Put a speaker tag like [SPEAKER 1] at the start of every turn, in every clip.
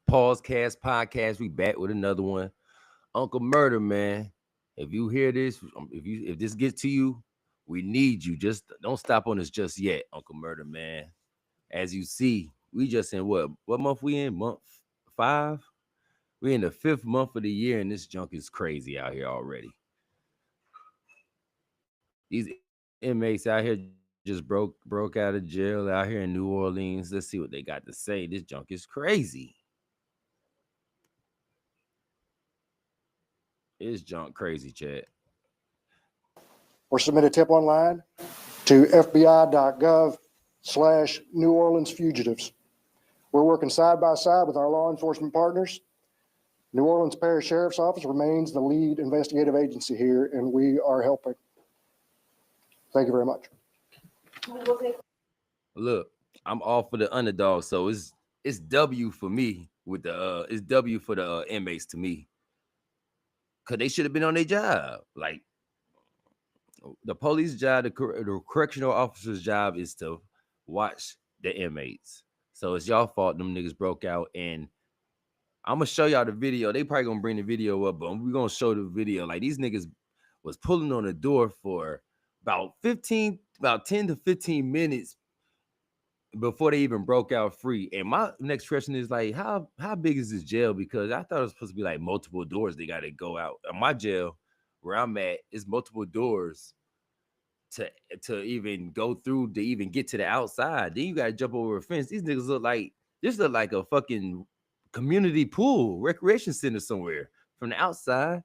[SPEAKER 1] Pause Cast Podcast. We back with another one. Uncle Murder, man. If you hear this, if this gets to you, we need you. Just don't stop on us just yet, Uncle Murder, man. As you see, we just in what month we in? Month 5? We in the 5th month of the year, and this junk is crazy out here already. These inmates out here just broke out of jail out here in New Orleans. Let's see what they got to say. This junk is crazy. It's junk crazy, Chad.
[SPEAKER 2] Or submit a tip online to fbi.gov/New Orleans fugitives. We're working side by side with our law enforcement partners. New Orleans Parish Sheriff's Office remains the lead investigative agency here, and we are helping. Thank you very much.
[SPEAKER 1] Look, I'm all for the underdog, so it's W for me with the it's W for the inmates to me, cause they should have been on their job. Like the police job, the correctional officer's job is to watch the inmates. So it's y'all fault them niggas broke out, and I'm gonna show y'all the video. They probably gonna bring the video up, but we're gonna show the video. Like these niggas was pulling on the door for about 10 to 15 minutes before they even broke out free. And my next question is like, how big is this jail? Because I thought it was supposed to be like multiple doors they got to go out. In my jail, where I'm at, is multiple doors to even go through to even get to the outside. Then you got to jump over a fence. These niggas look like a fucking community pool, recreation center somewhere from the outside.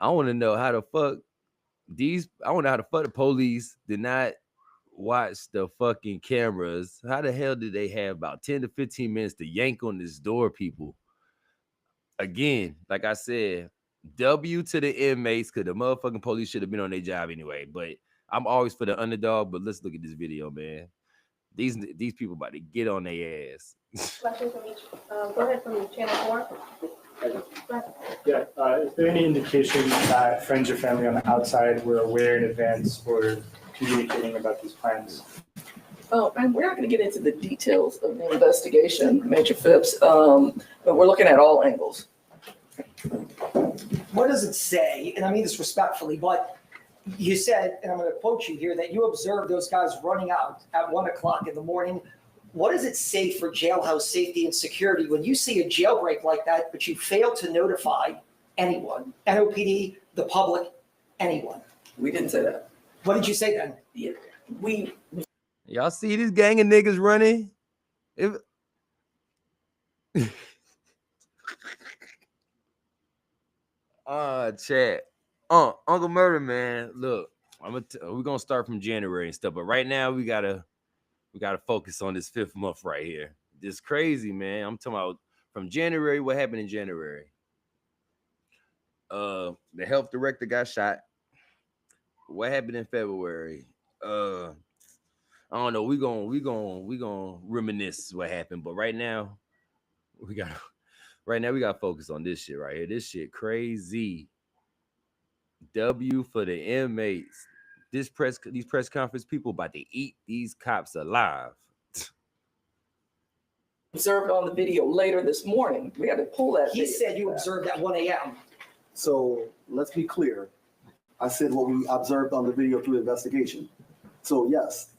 [SPEAKER 1] I want to know how the fuck I want to know how the fuck the police did not watch the fucking cameras. How the hell did they have about 10 to 15 minutes to yank on this door, people? Again, like I said, W to the inmates, because the motherfucking police should have been on their job anyway. But I'm always for the underdog. But let's look at this video, man. These people about to get on their ass.
[SPEAKER 3] Question from each. Go ahead from channel 4.
[SPEAKER 4] Yeah, is there any indication that friends or family on the outside were aware in advance or communicating about these plans?
[SPEAKER 5] And we're not going to get into the details of the investigation, Major Phipps, but we're looking at all angles.
[SPEAKER 6] What does it say? And I mean this respectfully, but you said, and I'm going to quote you here, that you observed those guys running out at 1 o'clock in the morning. What does it say for jailhouse safety and security when you see a jailbreak like that, but you fail to notify anyone, NOPD, the public, anyone?
[SPEAKER 5] We didn't say that.
[SPEAKER 6] What did you say then?
[SPEAKER 5] Yeah,
[SPEAKER 1] Y'all see this gang of niggas running? Chat. Uncle Murder, man. Look, we're gonna start from January and stuff, but right now we gotta focus on this 5th month right here. This crazy, man. I'm talking about from January. What happened in January? The health director got shot. What happened in February? I don't know. We gonna reminisce what happened, but right now we gotta focus on this shit right here. This shit crazy. W for the inmates. These press conference people about to eat these cops alive.
[SPEAKER 5] observed on the video later this morning. We had to pull that.
[SPEAKER 6] He said you observed at 1 a.m.
[SPEAKER 7] So let's be clear. I said what we observed on the video through investigation. So yes,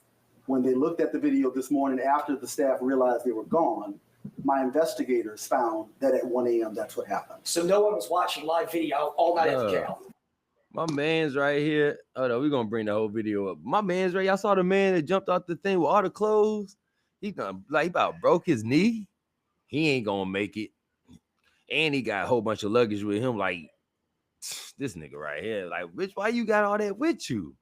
[SPEAKER 7] when they looked at the video this morning after the staff realized they were gone, my investigators found that at 1 a.m. that's what happened.
[SPEAKER 6] So no one was watching live video all night at the jail.
[SPEAKER 1] My man's right here. Oh no, we're gonna bring the whole video up. My man's right. Y'all saw the man that jumped off the thing with all the clothes. He about broke his knee. He ain't gonna make it. And he got a whole bunch of luggage with him. Like this nigga right here. Like, bitch, why you got all that with you?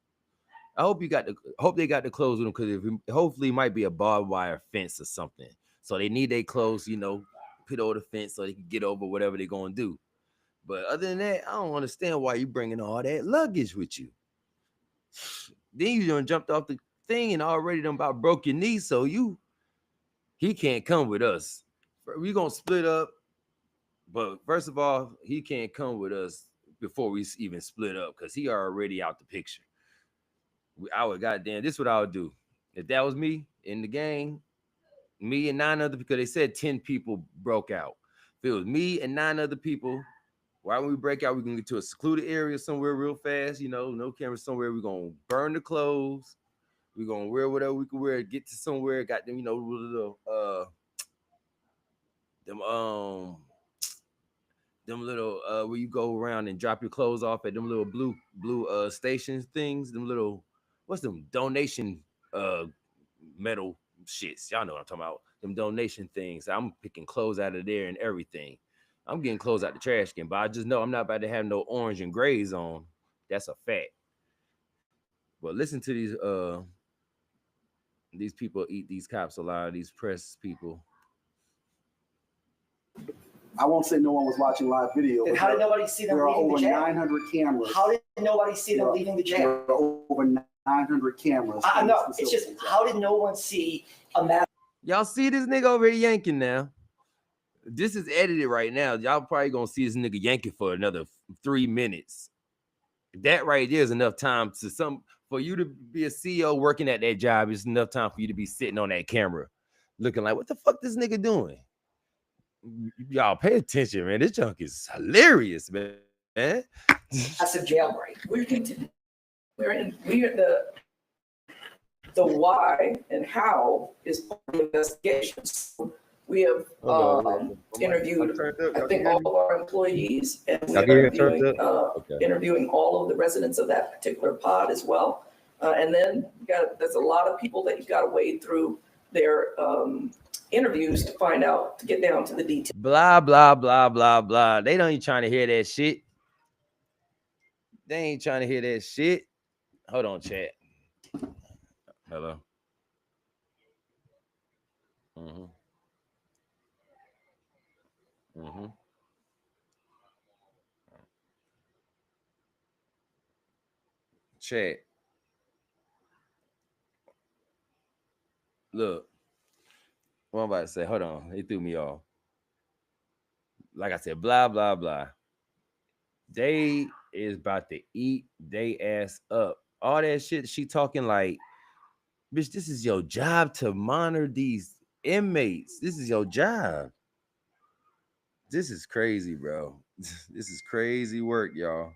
[SPEAKER 1] I hope they got the clothes with him, because hopefully it might be a barbed wire fence or something. So they need their clothes, put over the fence so they can get over whatever they're gonna do. But other than that, I don't understand why you bringing all that luggage with you. Then you done jumped off the thing and already done about broke your knee, so he can't come with us. We gonna split up, but first of all, he can't come with us before we even split up, because he already out the picture. This is what I would do. If that was me in the gang, me and 9 other, because they said 10 people broke out. If it was me and 9 other people, why when we break out, we're gonna get to a secluded area somewhere real fast, no cameras somewhere. We're gonna burn the clothes. We're gonna wear whatever we can wear, get to somewhere, got them, little them little where you go around and drop your clothes off at them little blue stations things, them little what's them donation uh metal shits. Y'all know what I'm talking about. Them donation things. I'm picking clothes out of there and everything. I'm getting clothes out the trash can, but I just know I'm not about to have no orange and grays on. That's a fact. But listen to these people eat these cops alive, these press people.
[SPEAKER 7] I won't say no one was watching live video.
[SPEAKER 6] Then how did nobody see them
[SPEAKER 7] There are
[SPEAKER 6] leaving the
[SPEAKER 7] over
[SPEAKER 6] jail?
[SPEAKER 7] 900 cameras.
[SPEAKER 6] How did nobody see them leaving the jail?
[SPEAKER 7] There are over 900 cameras.
[SPEAKER 6] I
[SPEAKER 7] in
[SPEAKER 6] know,
[SPEAKER 7] this
[SPEAKER 6] it's just,
[SPEAKER 7] facility.
[SPEAKER 6] how did no one see a mass?
[SPEAKER 1] Y'all see this nigga over here yanking now? This is edited right now. Y'all probably gonna see this nigga yanking for another 3 minutes. That right there is enough time for you to be a CEO working at that job. It's enough time for you to be sitting on that camera, looking like, what the fuck this nigga doing? Y'all pay attention, man. This junk is hilarious, man.
[SPEAKER 6] Massive jailbreak.
[SPEAKER 5] We're the why and how is part of the investigation. So we have interviewed, I think, all of our employees, and we're interviewing all of the residents of that particular pod as well. And then there's a lot of people that you've got to wade through their interviews to get down to the details.
[SPEAKER 1] Blah, blah, blah, blah, blah. They don't even trying to hear that shit. They ain't trying to hear that shit. Hold on, chat. Hello. Mm-hmm. Mm-hmm. Chat. Look. What I'm about to say. Hold on. They threw me off. Like I said, blah, blah, blah. They is about to eat they ass up. All that shit she talking like, bitch, this is your job to monitor these inmates. This is your job. This is crazy, bro. This is crazy work, y'all.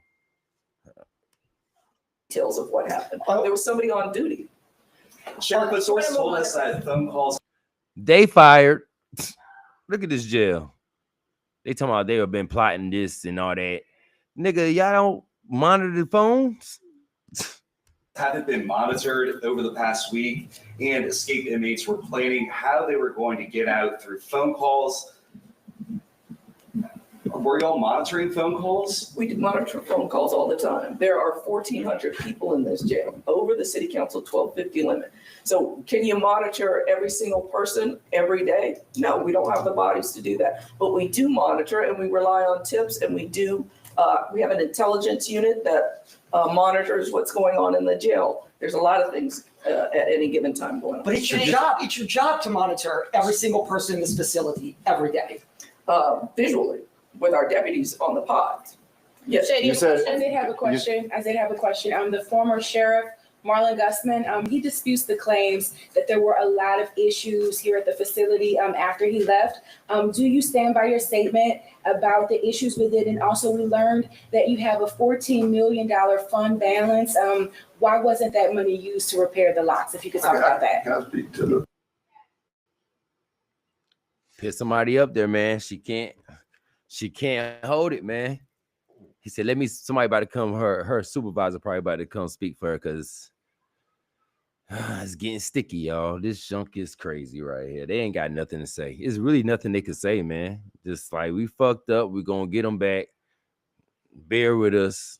[SPEAKER 5] Details of what happened. There was somebody on duty.
[SPEAKER 8] Sheriff, the source told us that phone calls.
[SPEAKER 1] They fired. Look at this jail. They talking about they have been plotting this and all that. Nigga, y'all don't monitor the phones?
[SPEAKER 8] Haven't been monitored over the past week, and escaped inmates were planning how they were going to get out through phone calls. Were y'all monitoring phone calls?
[SPEAKER 5] We monitor phone calls all the time. There are 1,400 people in this jail, over the city council 1250 limit. So can you monitor every single person every day? No, we don't have the bodies to do that. But we do monitor, and we rely on tips, and we have an intelligence unit that monitors what's going on in the jail. There's a lot of things at any given time going on.
[SPEAKER 6] But it's your job. It's your job to monitor every single person in this facility every day.
[SPEAKER 5] Visually, with our deputies on the pods. Yes.
[SPEAKER 3] I did have a question. The former sheriff, Marlon Gusman, he disputes the claims that there were a lot of issues here at the facility after he left. Do you stand by your statement about the issues with it? And also, we learned that you have a $14 million fund balance. Why wasn't that money used to repair the locks? If you could talk about that.
[SPEAKER 9] Can I speak to the?
[SPEAKER 1] Put somebody up there, man. She can't hold it, man. He said, somebody about to come, her supervisor probably about to come speak for her, because it's getting sticky, y'all. This junk is crazy right here. They ain't got nothing to say. It's really nothing they can say, man. Just like, we fucked up. We're going to get them back. Bear with us.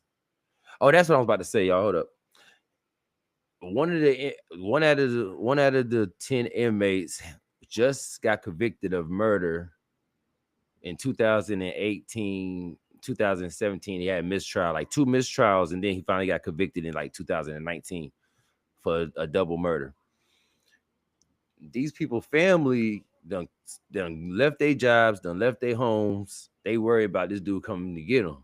[SPEAKER 1] Oh, that's what I was about to say, y'all. Hold up. One out of the 10 inmates just got convicted of murder in 2018, 2017. He had mistrial, like 2 mistrials, and then he finally got convicted in like 2019 for a double murder. These people, family, done left their jobs, done left their homes. They worry about this dude coming to get them.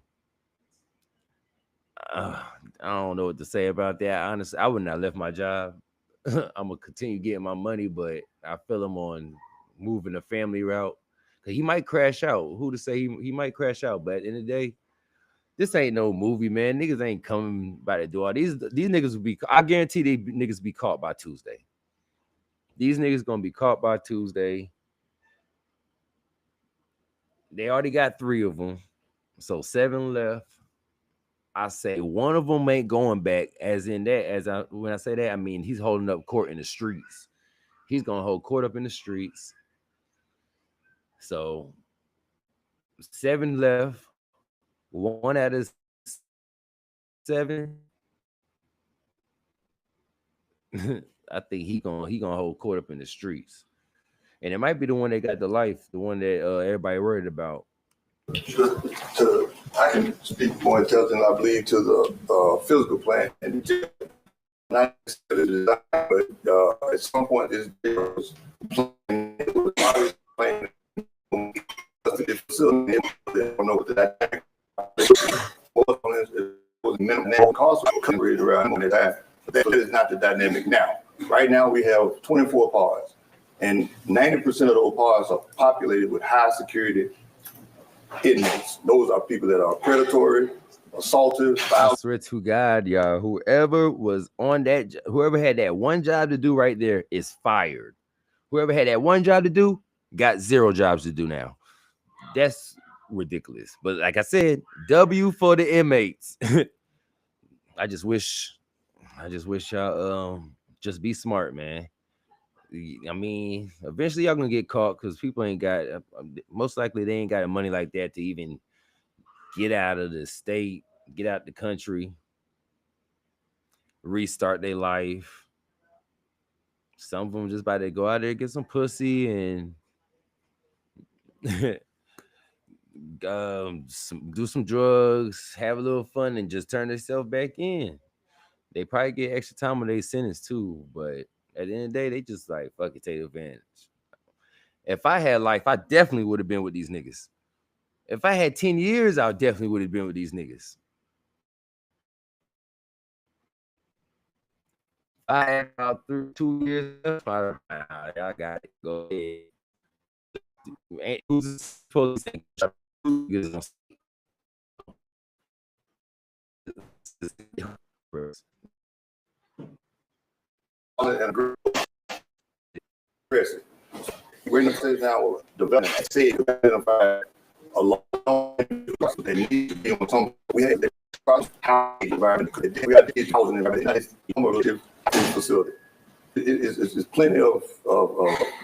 [SPEAKER 1] I don't know what to say about that. Honestly, I would not have left my job. I'm gonna continue getting my money, but I feel them on moving the family route. Cause he might crash out. Who to say he might crash out? But at the end of the day, this ain't no movie, man. Niggas ain't coming by the door. These niggas will be. I guarantee they niggas be caught by Tuesday. These niggas gonna be caught by Tuesday. They already got 3 of them, so 7 left. I say one of them ain't going back. As in that, when I say that, I mean he's holding up court in the streets. He's gonna hold court up in the streets. So 7 left. 1 out of 7. I think he gonna hold court up in the streets, and it might be the one that got the life, the one that everybody worried about.
[SPEAKER 9] I can speak more intelligently, I believe, to the physical plan and not but at some point this playing the facility. I don't know what that was minimum cost coverage around that time. But that is not the dynamic now. Right now we have 24 pods, and 90% of those pods are populated with high security inmates. Those are people that are predatory, assaultive,
[SPEAKER 1] I swear to God, y'all, whoever was on that, whoever had that one job to do right there is fired. Whoever had that one job to do got 0 jobs to do now. That's ridiculous. But like I said, W for the inmates. I just wish y'all just be smart, man. I mean, eventually y'all gonna get caught because people ain't got, most likely they ain't got money like that to even get out of the state, get out the country, restart their life. Some of them just about to go out there, get some pussy and do some drugs, have a little fun, and just turn themselves back in. They probably get extra time on their sentence too, but at the end of the day, they just like fuck it, take advantage. If I had life, I definitely would have been with these niggas. If I had 10 years, I definitely would have been with these niggas. I had about 2 years left. Y'all got it. Go ahead. Ain't who's supposed to
[SPEAKER 9] We're in the stage now of development. I say identify a lot of they need to be on some. We had the housing environment. We got the housing environment. It's facility. It's plenty of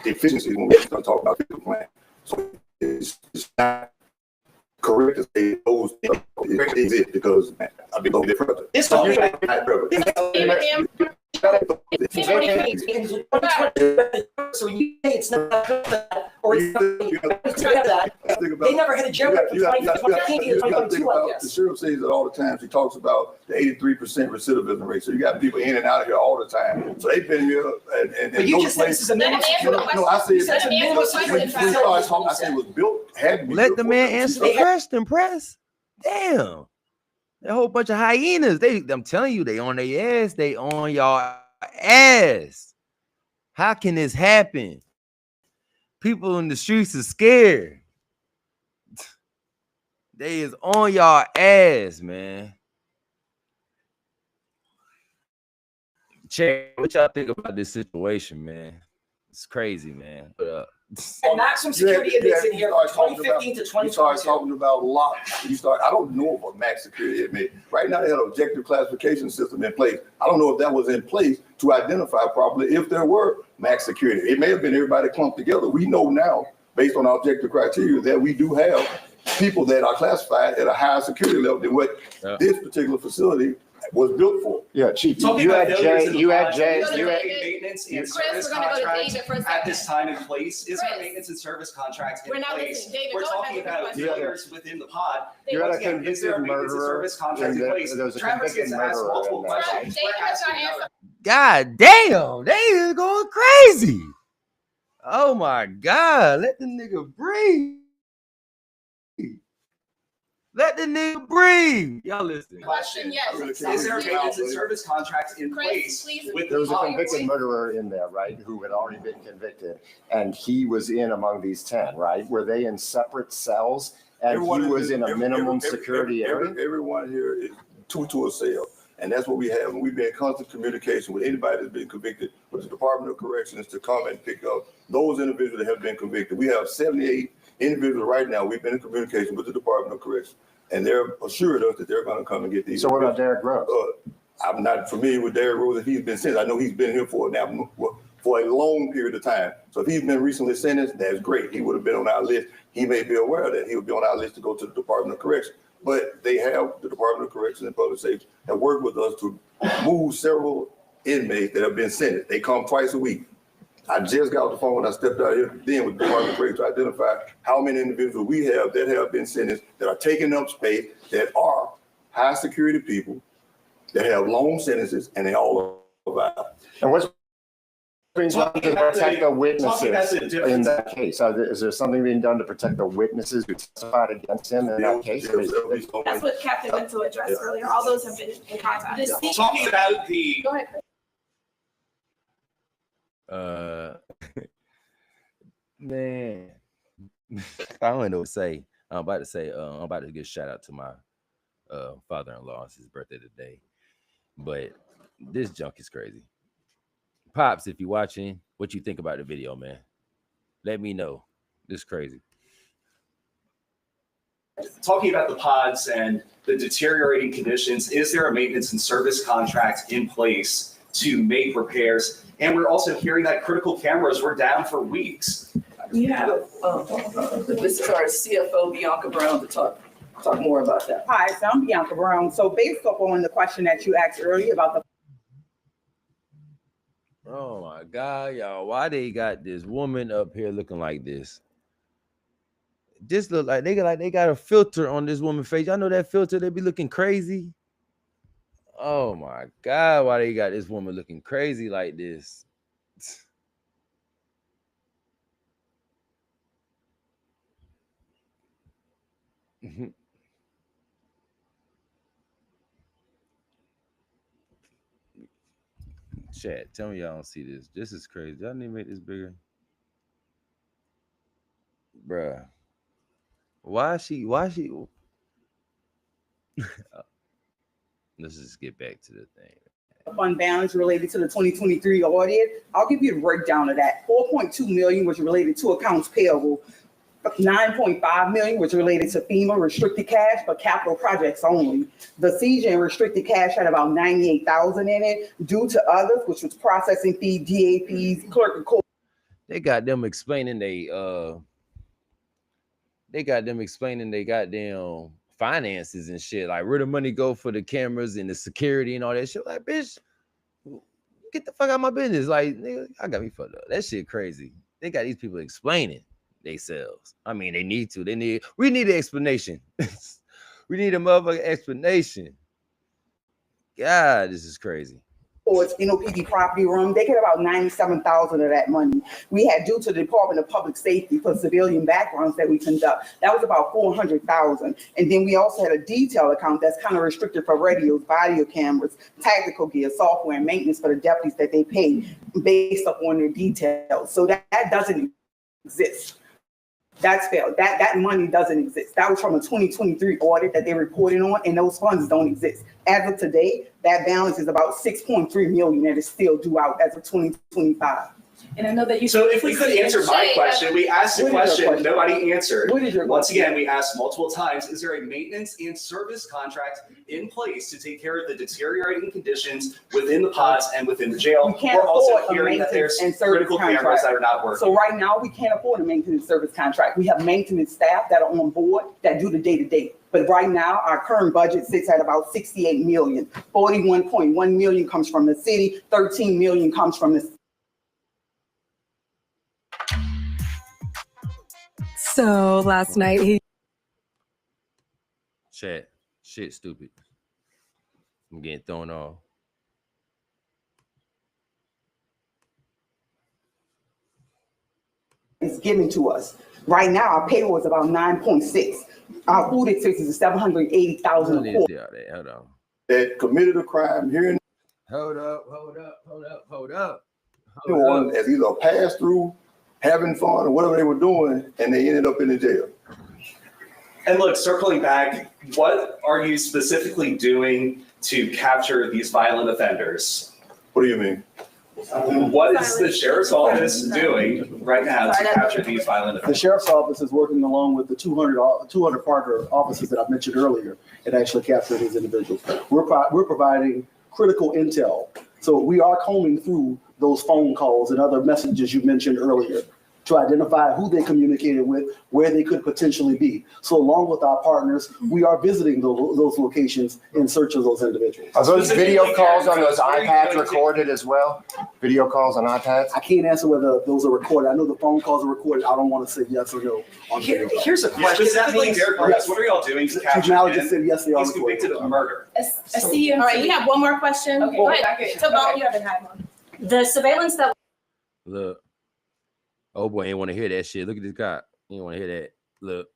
[SPEAKER 9] deficiencies when we start talking about the plan. So it's not correct to say those things exist because I've been going different.
[SPEAKER 6] This so you say it's not or it's not that. They never had a jail record for 2022 like this.
[SPEAKER 9] The sheriff says it all the time. He talks about the 83% recidivism rate. So you got people in and out of here all the time. So they've been here and
[SPEAKER 6] but you just said this is a minimum.
[SPEAKER 9] No, I said
[SPEAKER 6] it's a minimum security facility.
[SPEAKER 9] I said it was built. Had to be
[SPEAKER 1] let the man answer the question, press. Damn. A whole bunch of hyenas. I'm telling you, they on their ass. They on y'all ass. How can this happen? People in the streets are scared. They is on y'all ass, man. Check what y'all think about this situation, man. It's crazy, man.
[SPEAKER 6] And maximum security inmates in here from 2015 to 2022.
[SPEAKER 9] You start talking about locks. I don't know of a max security inmate. Right now, they have an objective classification system in place. I don't know if that was in place to identify properly if there were max security. It may have been everybody clumped together. We know now, based on our objective criteria, that we do have people that are classified at a higher security level than what this particular facility was built for.
[SPEAKER 10] Yeah, Chief.
[SPEAKER 8] You had maintenance and service contracts at this time in place. Is there maintenance and service contracts in place? We're talking about years within the pod.
[SPEAKER 10] You had a
[SPEAKER 8] Is there a
[SPEAKER 10] convicted
[SPEAKER 8] maintenance and
[SPEAKER 10] murderer.
[SPEAKER 8] service contract in place?
[SPEAKER 10] There was a
[SPEAKER 8] Travis gets
[SPEAKER 10] convicted
[SPEAKER 8] asked
[SPEAKER 10] murderer
[SPEAKER 8] multiple
[SPEAKER 10] in that.
[SPEAKER 8] questions. We're asking now.
[SPEAKER 1] God damn, they is going crazy. Oh my God, let the nigga breathe. Let the nigga breathe. Y'all listen.
[SPEAKER 8] Question,
[SPEAKER 3] yes.
[SPEAKER 8] is there a maintenance and service contract in
[SPEAKER 3] Chris,
[SPEAKER 8] place
[SPEAKER 3] please.
[SPEAKER 8] with
[SPEAKER 10] There was a
[SPEAKER 3] all your
[SPEAKER 10] convicted
[SPEAKER 3] points.
[SPEAKER 10] murderer in there, right, who had already been convicted, and he was in among these 10, right? Were they in separate cells, and he was in a minimum security area?
[SPEAKER 9] Everyone here is two to a cell, and that's what we have. And we've been in constant communication with anybody that's been convicted with the Department of Corrections to come and pick up those individuals that have been convicted. We have 78 individuals right now. We've been in communication with the Department of Corrections, and they're assured us that they're going to come and get these.
[SPEAKER 10] So what about Derrick Rose?
[SPEAKER 9] I'm not familiar with Derrick Rose if he's been sentenced. I know he's been here for a long period of time. So if he's been recently sentenced, that's great. He would have been on our list. He may be aware of that. He would be on our list to go to the Department of Corrections. But they have, the Department of Corrections and Public Safety have worked with us to move several inmates that have been sentenced. They come twice a week. I just got off the phone when I stepped out here then with the Department of Corrections to identify how many individuals we have that have been sentenced, that are taking up space, that are high security people, that have long sentences, and they all survive.
[SPEAKER 10] And what's being done to protect the witnesses
[SPEAKER 8] about the
[SPEAKER 10] in that case? Is there something being done to protect the witnesses who testified against him in that case?
[SPEAKER 11] That's what Captain went to address earlier. All those have been in contact.
[SPEAKER 8] Talking about the
[SPEAKER 3] Go ahead.
[SPEAKER 1] Man, I don't know what to say. I'm about to give a shout out to my father-in-law. It's his birthday today. But this junk is crazy. Pops, if you're watching, what you think about the video, man? Let me know. This is crazy.
[SPEAKER 8] talking about the pods and the deteriorating conditions, is there a maintenance and service contract in place to make repairs? And we're also hearing that critical cameras were down for weeks.
[SPEAKER 5] We have, this is our CFO, Bianca Brown, to talk more about that.
[SPEAKER 12] Hi, so I'm Bianca Brown. So based upon the question that you asked earlier about the
[SPEAKER 1] Oh my God, y'all. Why they got this woman up here looking like this? Just look like they got a filter on this woman's face. Y'all know that filter, they be looking crazy. Oh my God, why they got this woman looking crazy like this? Chat, tell me y'all don't see this. This is crazy. Y'all need to make this bigger. Bruh. Why she let's just get back to the thing.
[SPEAKER 12] fund balance related to the 2023 audit, I'll give you a breakdown of that. 4.2 million was related to accounts payable. 9.5 million was related to FEMA restricted cash for capital projects only. The CJ restricted cash had about 98,000 in it due to others, which was processing fee, DAPs, clerk and court.
[SPEAKER 1] They got them explaining they goddamn finances and shit. Like, where the money go for the cameras and the security and all that shit. Like, bitch, get the fuck out of my business. Like, nigga, I got me fucked up. That shit crazy. They got these people explaining themselves. I mean, we need an explanation. We need a motherfucking explanation. God, this is crazy.
[SPEAKER 12] Or it's NOPD property room, they get about 97,000 of that money. We had due to the Department of Public Safety for civilian backgrounds that we conduct. That was about 400,000. And then we also had a detail account that's kind of restricted for radios, video cameras, tactical gear, software, and maintenance for the deputies that they pay based upon their details. So that doesn't exist. That's failed. That money doesn't exist. That was from a 2023 audit that they reported on, and those funds don't exist. As of today, that balance is about 6.3 million that is still due out as of 2025.
[SPEAKER 3] And I know that you.
[SPEAKER 8] So if we could answer my question, we asked a question, nobody answered.
[SPEAKER 12] What is your
[SPEAKER 8] Once
[SPEAKER 12] question?
[SPEAKER 8] again, we asked multiple times, is there a maintenance and service contract in place to take care of the deteriorating conditions within the pods and within the jail?
[SPEAKER 12] We can't
[SPEAKER 8] We're also
[SPEAKER 12] afford a
[SPEAKER 8] hearing that there's
[SPEAKER 12] maintenance and service
[SPEAKER 8] critical cameras
[SPEAKER 12] contract.
[SPEAKER 8] that are not working.
[SPEAKER 12] So right now, we can't afford a maintenance service contract. We have maintenance staff that are on board that do the day-to-day. But right now, our current budget sits at about 68 million. 41.1 million comes from the city, 13 million comes from the.
[SPEAKER 13] So last night he
[SPEAKER 1] Chat, shit stupid. I'm getting thrown off.
[SPEAKER 12] is given to us. Right now, our payroll is about 9.6. Our food expenses is 780,000 a quarter.
[SPEAKER 1] Hold on.
[SPEAKER 9] That committed a crime here in
[SPEAKER 1] Hold up.
[SPEAKER 9] New Orleans as either a pass through, having fun, or whatever they were doing, and they ended up in the jail.
[SPEAKER 8] And look, circling back, what are you specifically doing to capture these violent offenders?
[SPEAKER 9] What do you mean?
[SPEAKER 8] What is the sheriff's office doing right now to capture these violent
[SPEAKER 7] The
[SPEAKER 8] offenders?
[SPEAKER 7] sheriff's office is working along with the 200 partner offices that I mentioned earlier and actually capture these individuals. We're providing critical intel. So we are combing through those phone calls and other messages you mentioned earlier to identify who they communicated with, where they could potentially be. So along with our partners, we are visiting those locations in search of those individuals.
[SPEAKER 10] Are those video calls on those iPads recorded as well? Video calls on iPads?
[SPEAKER 7] I can't answer whether those are recorded. I know the phone calls are recorded. I don't want to say yes or no on video.
[SPEAKER 6] Here's a question.
[SPEAKER 8] Specifically, Derek Burgess, what are y'all doing to
[SPEAKER 7] Chief
[SPEAKER 8] capture
[SPEAKER 7] Malley
[SPEAKER 8] him?
[SPEAKER 7] just said yes, they are
[SPEAKER 8] He's convicted of murder.
[SPEAKER 3] A CMT.
[SPEAKER 11] All right, we have one more question.
[SPEAKER 3] Okay,
[SPEAKER 11] Go ahead.
[SPEAKER 3] okay,
[SPEAKER 11] To Bone,
[SPEAKER 3] okay.
[SPEAKER 11] you haven't had one.
[SPEAKER 14] The surveillance that
[SPEAKER 1] Look. Oh boy, ain't want to hear that shit. Look at this guy. He ain't want to hear that. Look.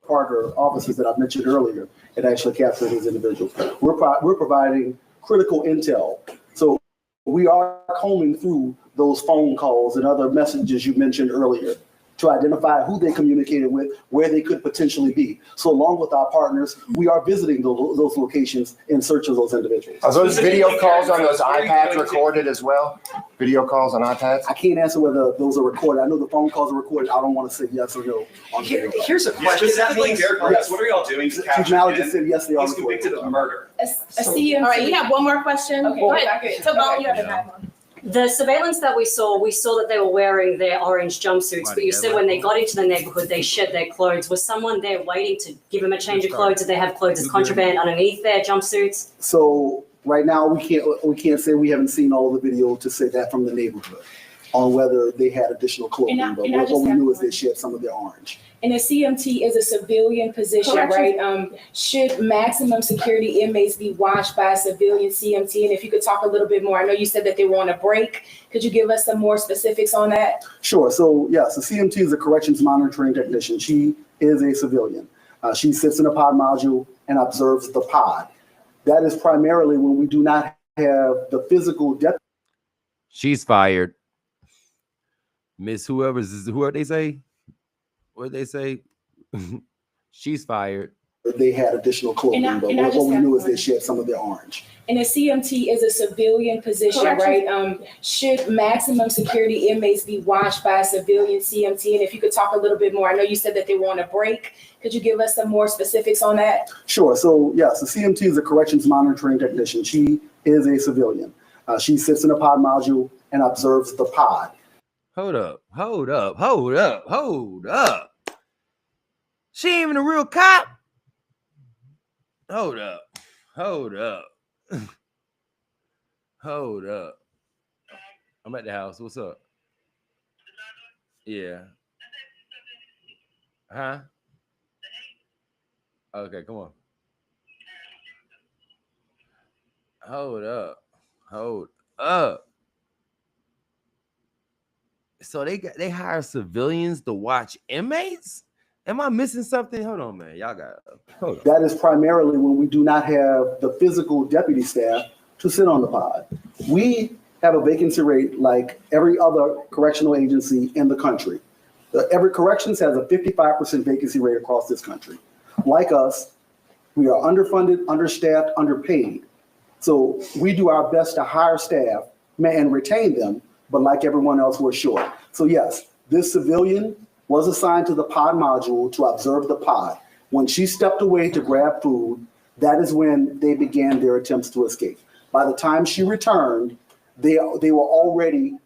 [SPEAKER 7] Partner offices that I mentioned earlier and actually capture these individuals. We're providing critical intel. So we are combing through those phone calls and other messages you mentioned earlier to identify who they communicated with, where they could potentially be. So along with our partners, we are visiting those locations in search of those individuals.
[SPEAKER 10] Are those video calls on those iPads recorded as well? Video calls on iPads?
[SPEAKER 7] I can't answer whether those are recorded. I know the phone calls are recorded. I don't want to say yes or no on video.
[SPEAKER 6] Here's a question.
[SPEAKER 8] Specifically, Derek Burgess, what are y'all doing to
[SPEAKER 7] Chief
[SPEAKER 8] capture
[SPEAKER 7] Malley
[SPEAKER 8] him?
[SPEAKER 7] just said yes, they are
[SPEAKER 8] He's
[SPEAKER 7] recorded.
[SPEAKER 8] convicted of murder.
[SPEAKER 3] A CMT.
[SPEAKER 11] All right, we have one more question.
[SPEAKER 3] Okay,
[SPEAKER 11] Go ahead.
[SPEAKER 3] okay,
[SPEAKER 11] To Bone,
[SPEAKER 3] okay.
[SPEAKER 11] you haven't had one.
[SPEAKER 14] the surveillance that we saw that they were wearing their orange jumpsuits, but you said when they got into the neighborhood, they shed their clothes. Was someone there waiting to give them a change of clothes? Did they have clothes as contraband underneath their jumpsuits?
[SPEAKER 7] So right now we can't say we haven't seen all the video to say that from the neighborhood on whether they had additional clothing, but what we knew is they shed some of their orange.
[SPEAKER 3] And a CMT is a civilian position,
[SPEAKER 11] Correction.
[SPEAKER 3] right? Should maximum security inmates be watched by a civilian CMT? And if you could talk a little bit more, I know you said that they were on a break. Could you give us some more specifics on that?
[SPEAKER 7] Sure. So yes, the CMT is a corrections monitoring technician. She is a civilian. She sits in a pod module and observes the pod. That is primarily when we do not have the physical depth.
[SPEAKER 1] She's fired. Miss whoever they say? What they say? She's fired.
[SPEAKER 7] They had additional clothing, but what we knew is they shed some of their orange.
[SPEAKER 3] And a CMT is a civilian position,
[SPEAKER 11] Correction.
[SPEAKER 3] right? Should maximum security inmates be watched by a civilian CMT? And if you could talk a little bit more, I know you said that they were on a break. Could you give us some more specifics on that?
[SPEAKER 7] Sure. So yes, the CMT is a corrections monitoring technician. She is a civilian. She sits in a pod module and observes the pod.
[SPEAKER 1] Hold up. She ain't even a real cop. Hold up. I'm at the house. What's up? Yeah. Huh? Okay, come on. Hold up. So they hire civilians to watch inmates? Am I missing something? Hold on, man. Y'all got hold on.
[SPEAKER 7] That is primarily when we do not have the physical deputy staff to sit on the pod. We have a vacancy rate like every other correctional agency in the country. Every corrections has a 55% vacancy rate across this country. Like us, we are underfunded, understaffed, underpaid. So we do our best to hire staff and retain them, but like everyone else, we're short. So yes, this civilian was assigned to the pod module to observe the pod. When she stepped away to grab food, that is when they began their attempts to escape. By the time she returned, they were already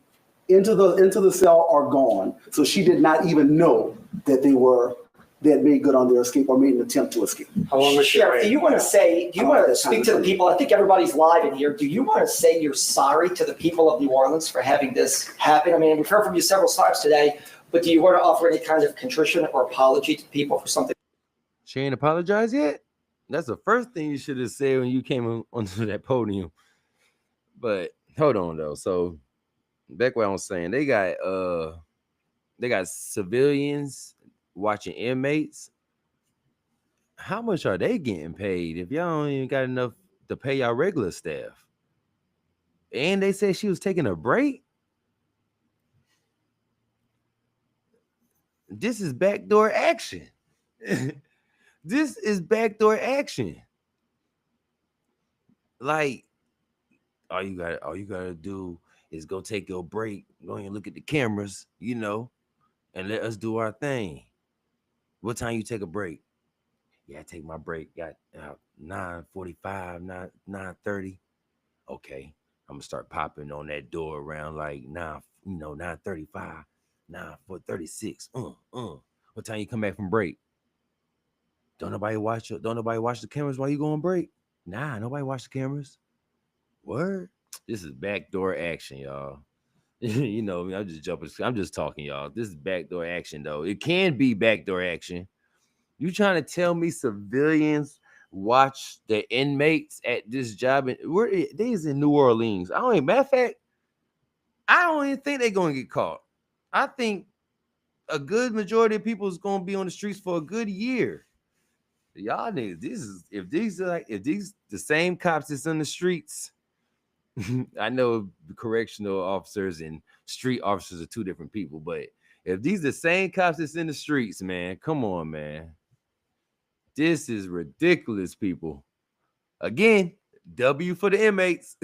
[SPEAKER 7] into the cell or gone. So she did not even know that they had made good on their escape or made an attempt to escape.
[SPEAKER 6] How long was she away? Do you want to speak to the people? I think everybody's live in here. Do you want to say you're sorry to the people of New Orleans for having this happen? I mean, we've heard from you several times today, but do you want to offer any kind of contrition or apology to people for something?
[SPEAKER 1] She ain't apologized yet? That's the first thing you should have said when you came onto that podium. But hold on though. So back what I was saying, they got They got civilians watching inmates. How much are they getting paid if y'all don't even got enough to pay y'all regular staff? And they said she was taking a break. This is backdoor action. This is backdoor action. Like, all you gotta do is go take your break, go and look at the cameras, and let us do our thing. What time you take a break? Yeah, I take my break. Got 9:45, 9:30. Okay, I'm gonna start popping on that door around like 9:35, 9:36. What time you come back from break? Don't nobody watch the cameras while you go on break? Nah, nobody watch the cameras. Word? This is backdoor action, y'all. I'm just jumping. I'm just talking, y'all. This is backdoor action, though. It can be backdoor action. You trying to tell me civilians watch the inmates at this job? They is in New Orleans. Matter of fact, I don't even think they're gonna get caught. I think a good majority of people is gonna be on the streets for a good year. Y'all niggas, if these the same cops that's on the streets. I know correctional officers and street officers are two different people, but if these the same cops that's in the streets, man, come on, man. This is ridiculous, people. Again, W for the inmates.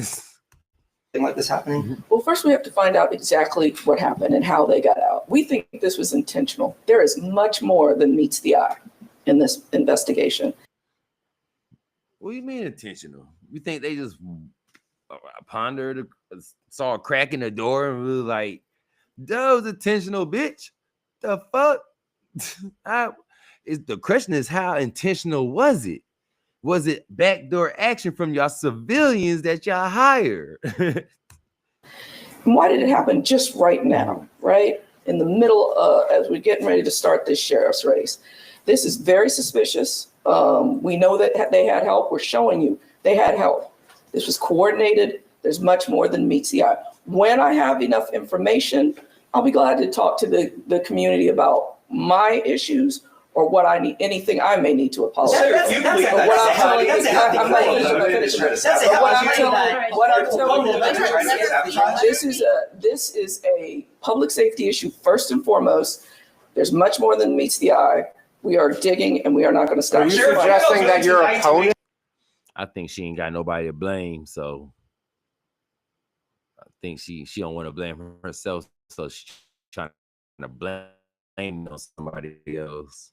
[SPEAKER 5] Like this happening? Well, first we have to find out exactly what happened and how they got out. We think this was intentional. There is much more than meets the eye in this investigation.
[SPEAKER 1] What do you mean intentional? You think they just pondered, saw a crack in the door and was like, that was intentional, bitch? The fuck? The question is, how intentional was it? Was it backdoor action from y'all civilians that y'all hired?
[SPEAKER 5] Why did it happen just right now, right? In the middle, as we're getting ready to start this sheriff's race. This is very suspicious. We know that they had help. We're showing you they had help. This was coordinated. There's much more than meets the eye. When I have enough information, I'll be glad to talk to the community about my issues or what I need, anything I may need to apologize. This is a public safety issue first and foremost. There's much more than meets the eye. We are digging and we are not going to stop.
[SPEAKER 10] Are you suggesting that your opponent?
[SPEAKER 1] I think she ain't got nobody to blame, so I think she don't want to blame herself, so she's trying to blame on somebody else.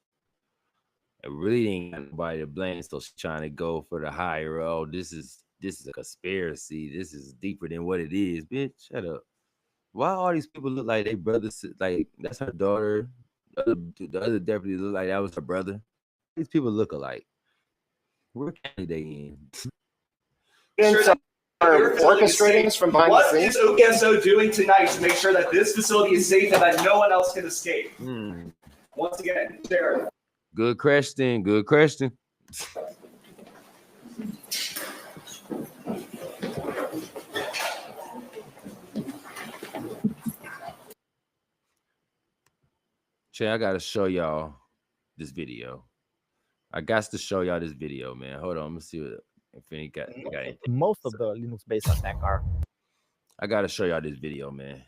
[SPEAKER 1] It really ain't got nobody to blame, so she's trying to go for the higher. Oh, this is a conspiracy. This is deeper than what it is, bitch. Shut up. Why all these people look like they brothers? Like that's her daughter. The other deputy look like that was her brother. These people look alike. Where county they in?
[SPEAKER 10] Orchestrating this from behind the scenes.
[SPEAKER 8] What is OPSO doing tonight to make sure that this facility is safe and that no one else can escape? Once again, Sheriff.
[SPEAKER 1] Good question. Good question. Che, I gotta show y'all this video. I got to show y'all this video, man. Hold on, I'm gonna see if any got anything.
[SPEAKER 15] Most of the Linux-based attack are.
[SPEAKER 1] I gotta show y'all this video, man.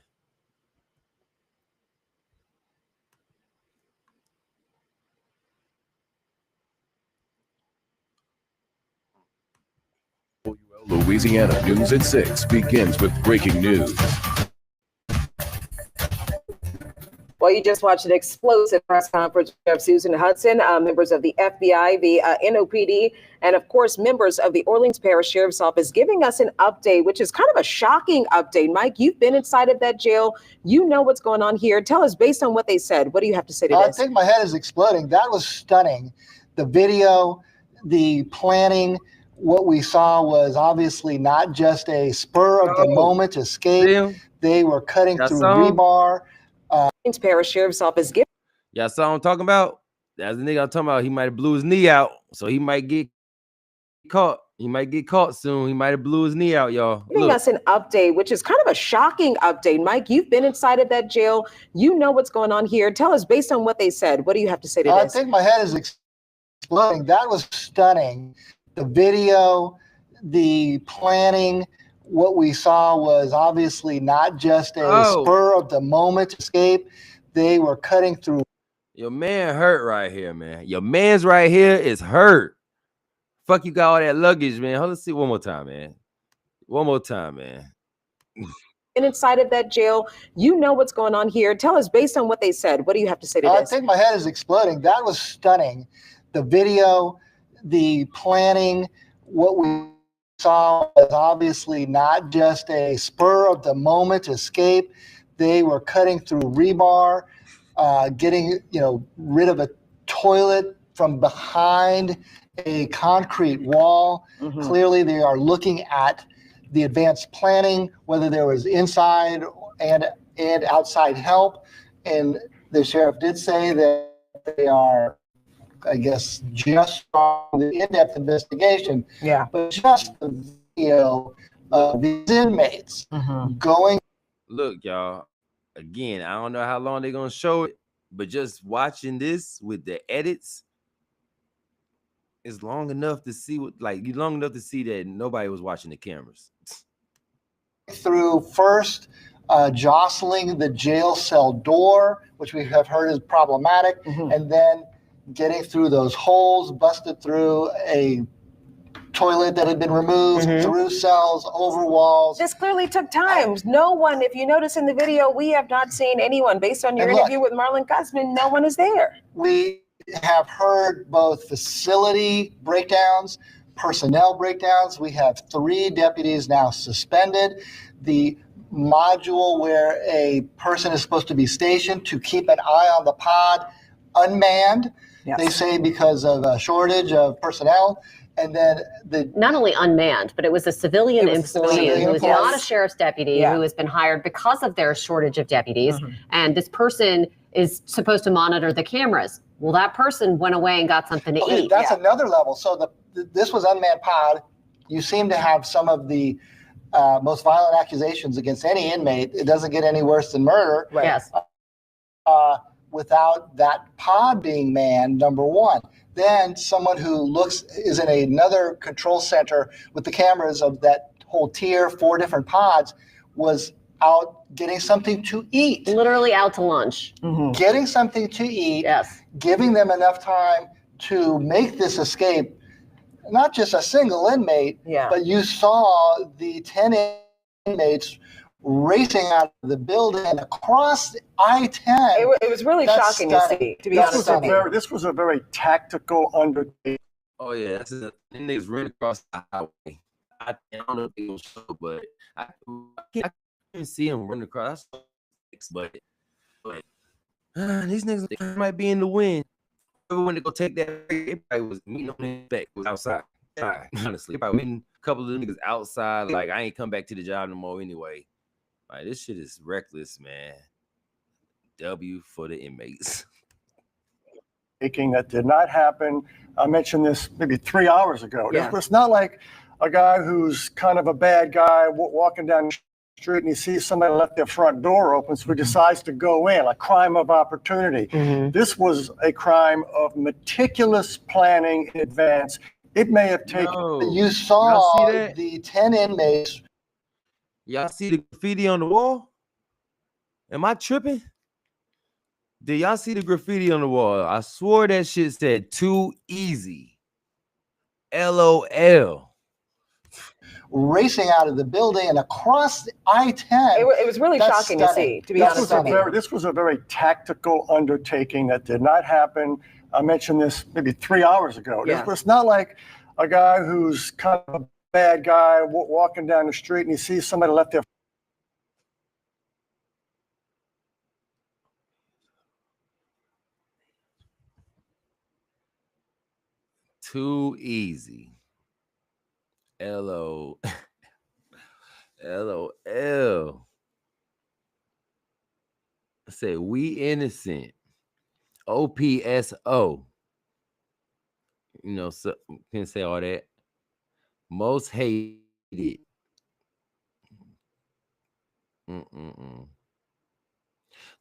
[SPEAKER 16] Louisiana News at 6 begins with breaking news.
[SPEAKER 17] Well, you just watched an explosive press conference of Susan Hudson, members of the FBI, the NOPD, and of course, members of the Orleans Parish Sheriff's Office giving us an update, which is kind of a shocking update. Mike, you've been inside of that jail. You know what's going on here. Tell us, based on what they said, what do you have to say to this?
[SPEAKER 18] I think my head is exploding. That was stunning. The video, the planning, what we saw was obviously not just a spur of the moment escape. They were cutting through rebar.
[SPEAKER 17] Parish Sheriff's Office.
[SPEAKER 1] Y'all saw what I'm talking about? That's the nigga I'm talking about. He might have blew his knee out, so he might get caught. He might get caught soon. He might have blew his knee out, y'all.
[SPEAKER 17] Giving us an update, which is kind of a shocking update. Mike, you've been inside of that jail. You know what's going on here. Tell us, based on what they said, what do you have to say to
[SPEAKER 18] I
[SPEAKER 17] this?
[SPEAKER 18] think my head is exploding. That was stunning. The video, the planning, what we saw was obviously not just a spur of the moment escape. They were cutting through.
[SPEAKER 1] Your man hurt right here, man. Your man's right here is hurt. Fuck, you got all that luggage, man. Let's see one more time, man. One more time, man.
[SPEAKER 17] And inside of that jail, you know what's going on here. Tell us, based on what they said, what do you have to say to
[SPEAKER 18] I
[SPEAKER 17] this?
[SPEAKER 18] think my head is exploding. That was stunning. The video, the planning, what we saw was obviously not just a spur of the moment escape. They were cutting through rebar, getting rid of a toilet from behind a concrete wall.
[SPEAKER 17] Mm-hmm.
[SPEAKER 18] Clearly, they are looking at the advanced planning, whether there was inside and outside help. And the sheriff did say that they are, I guess, just on the in-depth investigation.
[SPEAKER 17] Yeah.
[SPEAKER 18] But just the video of these inmates going.
[SPEAKER 1] Look, y'all. Again, I don't know how long they're gonna show it, but just watching this with the edits is long enough to see long enough to see that nobody was watching the cameras.
[SPEAKER 18] Through first jostling the jail cell door, which we have heard is problematic, and then getting through those holes, busted through a toilet that had been removed, through cells, over walls.
[SPEAKER 17] This clearly took time. No one, if you notice in the video, we have not seen anyone. Based on your interview with Marlon Gusman, no one is there.
[SPEAKER 18] We have heard both facility breakdowns, personnel breakdowns. We have 3 deputies now suspended. The module where a person is supposed to be stationed to keep an eye on the pod, unmanned. Yes. They say because of a shortage of personnel. And then
[SPEAKER 14] not only unmanned, but it was a civilian employee who is not a sheriff's deputy who has been hired because of their shortage of deputies. And this person is supposed to monitor the cameras. Well, that person went away and got something to eat.
[SPEAKER 18] That's another level. So this was unmanned pod. You seem to have some of the most violent accusations against any inmate. It doesn't get any worse than murder.
[SPEAKER 14] Right. Yes.
[SPEAKER 18] Without that pod being manned, number one. Then someone who is in another control center with the cameras of that whole tier, 4 different pods, was out getting something to eat.
[SPEAKER 14] Literally out to lunch.
[SPEAKER 18] Getting something to eat, giving them enough time to make this escape. Not just a single inmate, but you saw the 10 inmates racing out of the building and across I-10.
[SPEAKER 17] It was really shocking to see, to be honest with you.
[SPEAKER 2] This was a very tactical undertaking.
[SPEAKER 1] Oh yeah, that's it. Them niggas ran across the highway. I don't know if they gonna show, but I couldn't see them running across. But these niggas might be in the wind. When they go take that, it probably was meeting on his back. Was outside. Honestly, probably meeting a couple of them niggas outside. Like, I ain't come back to the job no more anyway. Like, this shit is reckless, man. W for the inmates.
[SPEAKER 2] That did not happen. I mentioned this maybe 3 hours ago.
[SPEAKER 17] Yeah.
[SPEAKER 2] It's not like a guy who's kind of a bad guy walking down the street and he sees somebody left their front door open, so he decides to go in, a crime of opportunity. This was a crime of meticulous planning in advance. It may have taken.
[SPEAKER 18] You saw the 10 inmates.
[SPEAKER 1] Y'all see the graffiti on the wall? Am I tripping? Did y'all see the graffiti on the wall? I swore that shit said too easy. LOL.
[SPEAKER 18] Racing out of the building and across I-10.
[SPEAKER 17] It was really shocking to see, to be honest with you.
[SPEAKER 2] This was a very tactical undertaking that did not happen. I mentioned this maybe 3 hours ago. It's not like a guy who's kind of a bad guy walking down the street and he sees somebody left their.
[SPEAKER 1] Too easy. LOL. I say we innocent. OPSO. You know, so can say all that. Most hated.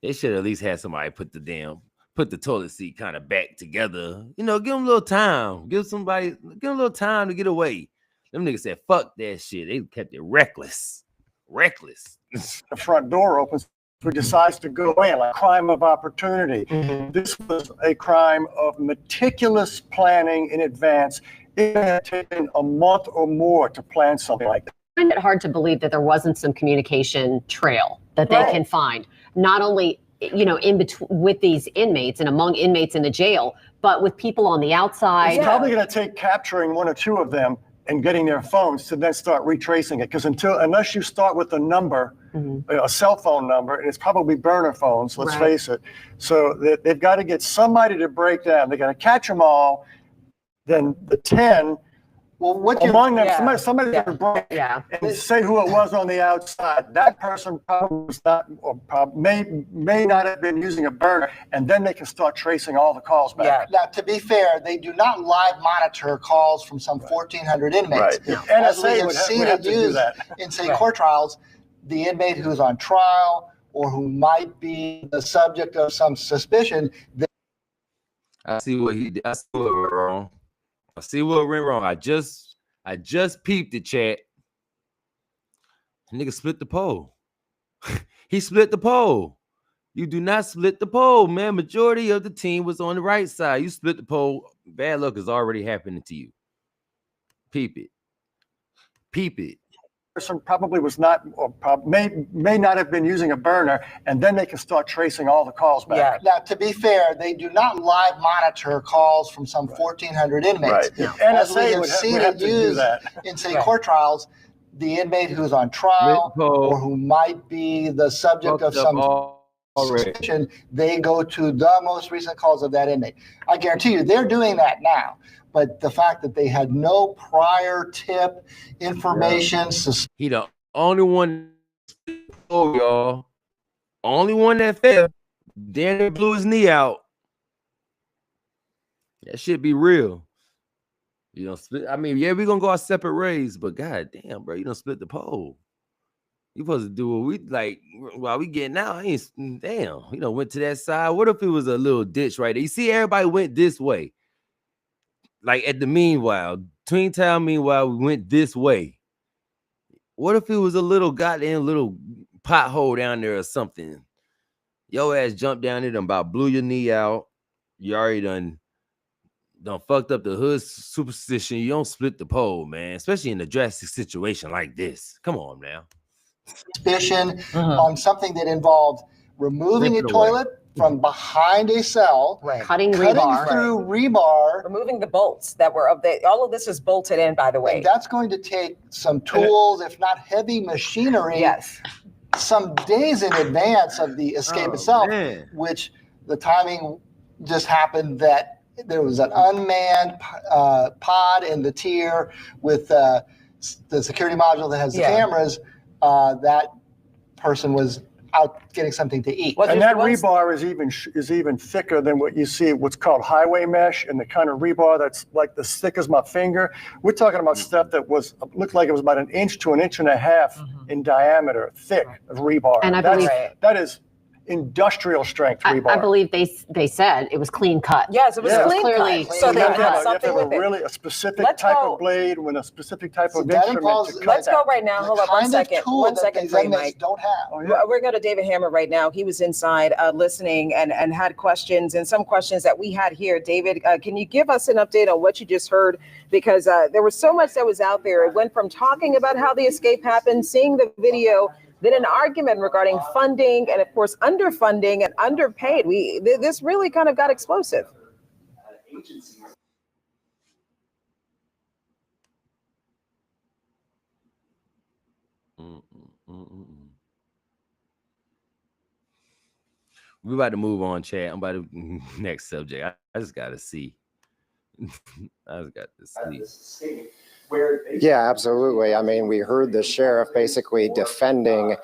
[SPEAKER 1] They should at least have somebody put the toilet seat kind of back together. You know, give them a little time. Give them a little time to get away. Them niggas said, fuck that shit. They kept it reckless. Reckless.
[SPEAKER 19] The front door opens, who decides to go in, like crime of opportunity. This was a crime of meticulous planning in advance. It had taken a month or more to plan something like that.
[SPEAKER 20] I find it hard to believe that there wasn't some communication trail that they can find, not only in between with these inmates and among inmates in the jail, but with people on the outside.
[SPEAKER 19] It's probably going to take capturing one or two of them and getting their phones to then start retracing it. Because unless you start with a number, a cell phone number, and it's probably burner phones, let's face it. So they've got to get somebody to break down. They got to catch them all. Then the 10, among them, somebody to break and say who it was on the outside. That person probably was not, or may not have been using a burner, and then they can start tracing all the calls back.
[SPEAKER 18] Now, to be fair, they do not live monitor calls from some 1,400 inmates.
[SPEAKER 19] Right.
[SPEAKER 18] As we
[SPEAKER 19] NSA
[SPEAKER 18] have seen it used in, say, court trials, the inmate who's on trial or who might be the subject of some suspicion.
[SPEAKER 1] I see what he did. I see what went wrong. I just peeped the chat. Nigga split the pole. He split the pole. You do not split the pole, man. Majority of the team was on the right side. You split the pole. Bad luck is already happening to you. Peep it. Peep it.
[SPEAKER 19] Person probably was not, or may not have been using a burner, and then they can start tracing all the calls back.
[SPEAKER 18] Now, to be fair, they do not live monitor calls from some 1,400 inmates. As we have seen it used in, say, court trials, the inmate who's on trial or who might be the subject of some suspicion, they go to the most recent calls of that inmate. I guarantee you, they're doing that now. But the fact that they had no prior tip information.
[SPEAKER 1] He the only one, y'all. Only one that fell. Danny blew his knee out. That shit be real. You don't split. I mean, yeah, we're gonna go our separate ways, but god damn, bro, you don't split the pole. You supposed to do what we like while we getting out. Damn, went to that side. What if it was a little ditch right there? You see, everybody went this way. Like at the Tween Town, we went this way. What if it was a little goddamn little pothole down there or something? Your ass jumped down there and about blew your knee out. You already done fucked up the hood superstition. You don't split the pole, man, especially in a drastic situation like this. Come on now.
[SPEAKER 18] Suspicion on something that involved removing a toilet from behind a cell,
[SPEAKER 20] cutting
[SPEAKER 18] through rebar,
[SPEAKER 17] removing the bolts that were all of this is bolted in, by the way.
[SPEAKER 18] And that's going to take some tools, if not heavy machinery, some days in advance of the escape itself, which the timing just happened that there was an unmanned pod in the tier with the security module that has the cameras. That person was out getting something to eat.
[SPEAKER 19] And that rebar is even thicker than what you see, what's called highway mesh, and the kind of rebar that's like as thick as my finger. We're talking about stuff that looked like it was about 1 inch to 1.5 inches in diameter, thick of rebar.
[SPEAKER 20] And I believe
[SPEAKER 19] that is industrial strength rebar.
[SPEAKER 20] I believe they said it was clean cut.
[SPEAKER 17] Yes, it was clean
[SPEAKER 20] clearly
[SPEAKER 17] cut. So they had something with it.
[SPEAKER 19] Really a specific type of blade with a specific type of instrument.
[SPEAKER 17] Let's go right now. Hold up 1 second. 1 second, please, Mike.
[SPEAKER 18] Don't have.
[SPEAKER 17] We're going to David Hammer right now. He was inside listening and had questions, and some questions that we had here. David, can you give us an update on what you just heard? Because there was so much that was out there. It went from talking about how the escape happened, seeing the video, then an argument regarding funding and, of course, underfunding and underpaid. This really kind of got explosive.
[SPEAKER 1] We're about to move on, Chad. I'm about to next subject. I just got to see. I just got to see.
[SPEAKER 10] Yeah, absolutely. I mean, we heard the sheriff basically defending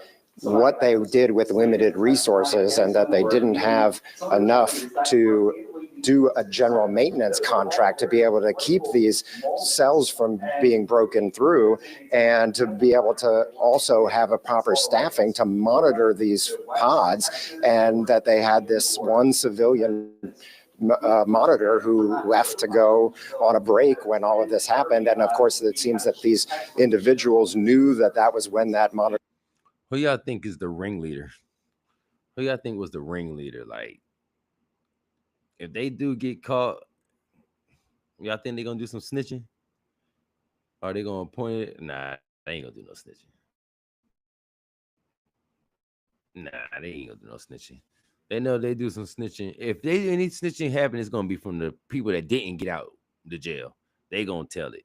[SPEAKER 10] what they did with limited resources and that they didn't have enough to do a general maintenance contract to be able to keep these cells from being broken through, and to be able to also have a proper staffing to monitor these pods, and that they had this one civilian monitor who left to go on a break when all of this happened. And of course, it seems that these individuals knew that that was when that monitor.
[SPEAKER 1] Who y'all think is the ringleader? Who y'all think was the ringleader? Like, if they do get caught, y'all think they gonna do some snitching? Are they gonna point it? Nah, they ain't gonna do no snitching. Nah, they ain't gonna do no snitching. They know they do some snitching. If they any snitching happen, it's gonna be from the people that didn't get out the jail. They gonna tell it.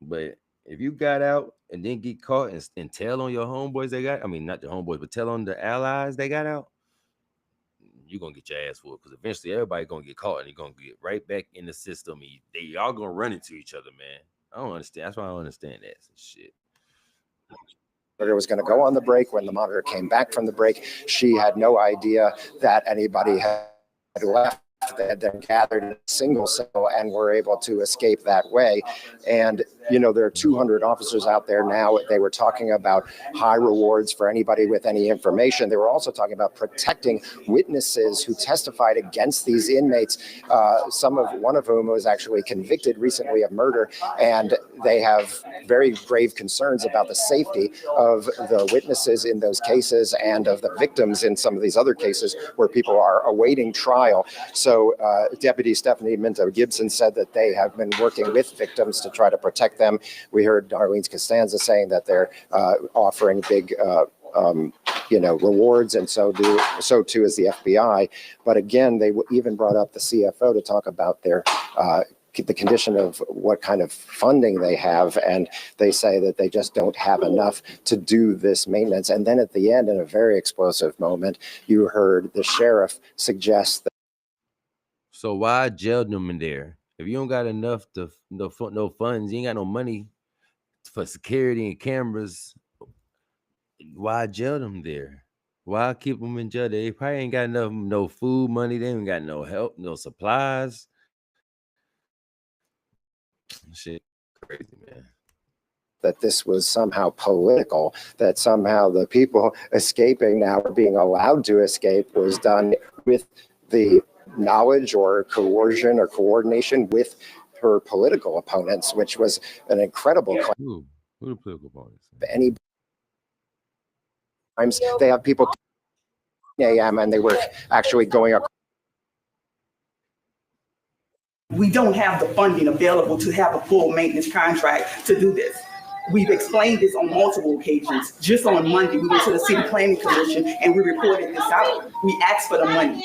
[SPEAKER 1] But if you got out and then get caught and tell on your homeboys they got, I mean not the homeboys, but tell on the allies they got out, you're gonna get your ass for it, because eventually everybody gonna get caught and you're gonna get right back in the system. They all gonna run into each other, man. I don't understand. That's why I don't understand that shit.
[SPEAKER 10] Murda was going to go on the break. When the monitor came back from the break, she had no idea that anybody had left. They had them gathered in a single cell and were able to escape that way. And, you know, there are 200 officers out there now. They were talking about high rewards for anybody with any information. They were also talking about protecting witnesses who testified against these inmates, one of whom was actually convicted recently of murder. And they have very grave concerns about the safety of the witnesses in those cases and of the victims in some of these other cases where people are awaiting trial. So Deputy Stephanie Minto-Gibson said that they have been working with victims to try to protect them. We heard Darlene Costanza saying that they're offering big rewards, and so too is the FBI. But again, they even brought up the CFO to talk about their the condition of what kind of funding they have, and they say that they just don't have enough to do this maintenance. And then at the end, in a very explosive moment, you heard the sheriff suggest that.
[SPEAKER 1] So why jail them in there? If you don't got enough to no funds, you ain't got no money for security and cameras, why jail them there? Why keep them in jail? They probably ain't got enough, no food money. They ain't got no help, no supplies. Shit, crazy, man.
[SPEAKER 10] That this was somehow political, that somehow the people escaping now or being allowed to escape was done with the knowledge or coercion or coordination with her political opponents, which was an incredible claim.
[SPEAKER 1] Who the political opponents?
[SPEAKER 10] Any times they have people a.m. and they were actually going up.
[SPEAKER 12] We don't have the funding available to have a full maintenance contract to do this. We've explained this on multiple occasions. Just on Monday, we went to the City Planning Commission and we reported this out. We asked for the money.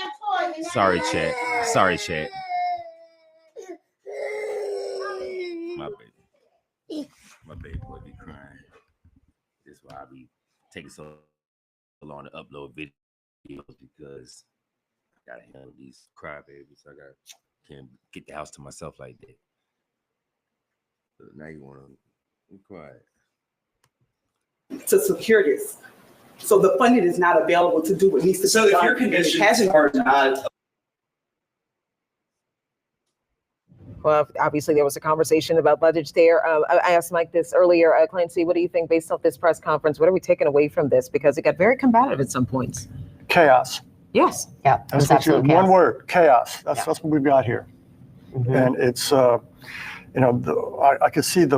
[SPEAKER 1] Sorry, chat. My baby boy be crying. That's why I be taking so long to upload videos, because I gotta handle these crybabies. Can't get the house to myself like that. So now you wanna be quiet.
[SPEAKER 12] To secure this. So the funding is not available to do what needs to be done.
[SPEAKER 8] So if your conditions are not.
[SPEAKER 17] Well, obviously there was a conversation about budgets there. I asked Mike this earlier. Clancy, what do you think based off this press conference? What are we taking away from this? Because it got very combative at some points.
[SPEAKER 19] Chaos.
[SPEAKER 17] Yes. Yeah.
[SPEAKER 19] That's what one word, chaos. That's what we've got here. Mm-hmm. And it's, I could see